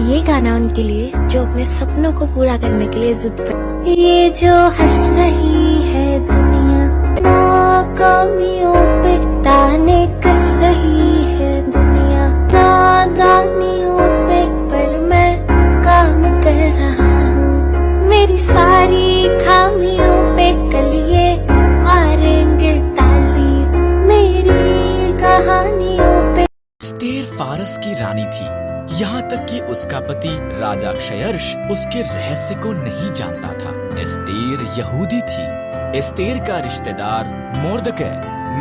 ये गाना उनके लिए जो अपने सपनों को पूरा करने के लिए जिद पर। ये जो हंस रही है दुनिया, नाकामियों पे ताने कस रही है दुनिया, नादानियों पे, पर मैं काम कर रहा हूँ। मेरी सारी खामियों पे कल ये मारेंगे ताली, मेरी कहानियों पे। एस्तेर फारस की रानी थी, यहाँ तक कि उसका पति राजा क्षयर्ष उसके रहस्य को नहीं जानता था। एस्तेर यहूदी थी। एस्तेर का रिश्तेदार मोर्दकै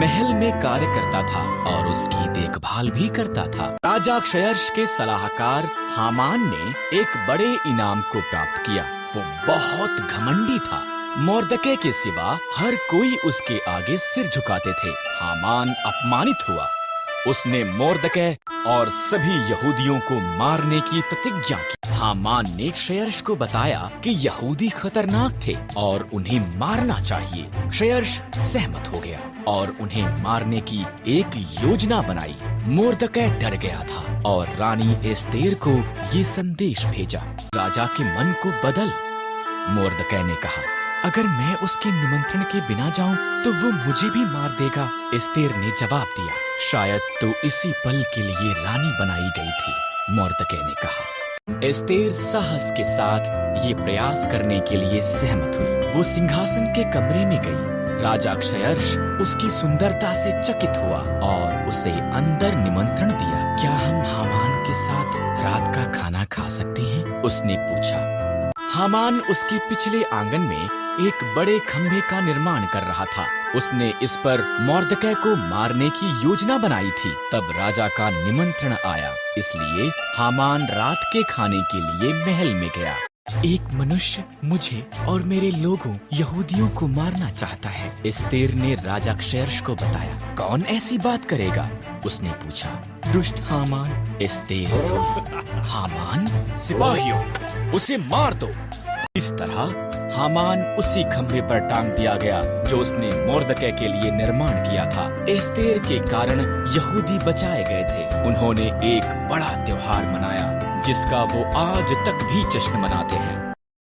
महल में कार्य करता था और उसकी देखभाल भी करता था। राजा क्षयर्ष के सलाहकार हामान ने एक बड़े इनाम को प्राप्त किया। वो बहुत घमंडी था। मोर्दकै के सिवा हर कोई उसके आगे सिर झुकाते थे। हामान अपमानित हुआ। उसने मोर्दकै और सभी यहूदियों को मारने की प्रतिज्ञा की। हामान ने क्षयर्ष को बताया कि यहूदी खतरनाक थे और उन्हें मारना चाहिए। क्षयर्ष सहमत हो गया और उन्हें मारने की एक योजना बनाई। मोर्दकै डर गया था और रानी एस्तेर को ये संदेश भेजा, राजा के मन को बदल। मोर्दकै ने कहा, अगर मैं उसके निमंत्रण के बिना जाऊं तो वो मुझे भी मार देगा। एस्तेर ने जवाब दिया, शायद तो इसी पल के लिए रानी बनाई गई थी। मोर्दकै ने कहा। एस्तेर साहस के साथ ये प्रयास करने के लिए सहमत हुई। वो सिंहासन के कमरे में गई। राजा क्षयर्ष उसकी सुंदरता से चकित हुआ और उसे अंदर निमंत्रण दिया। क्या हम हामान के साथ रात का खाना खा सकते हैं? उसने पूछा। हामान उसके पिछले आंगन में एक बड़े खंभे का निर्माण कर रहा था। उसने इस पर मोर्दकै को मारने की योजना बनाई थी। तब राजा का निमंत्रण आया, इसलिए हामान रात के खाने के लिए महल में गया। एक मनुष्य मुझे और मेरे लोगों यहूदियों को मारना चाहता है, एस्तेर ने राजा क्षयर्ष को बताया। कौन ऐसी बात करेगा? उसने पूछा। दुष्ट हामान, एस्तेर रोई। हामान, सिपाहियों, उसे मार दो। इस तरह हामान उसी खंभे पर टांग दिया गया जो उसने मोर्दकै के लिए निर्माण किया था। एस्तेर के कारण यहूदी बचाए गए थे। उन्होंने एक बड़ा त्योहार मनाया जिसका वो आज तक भी जश्न मनाते हैं।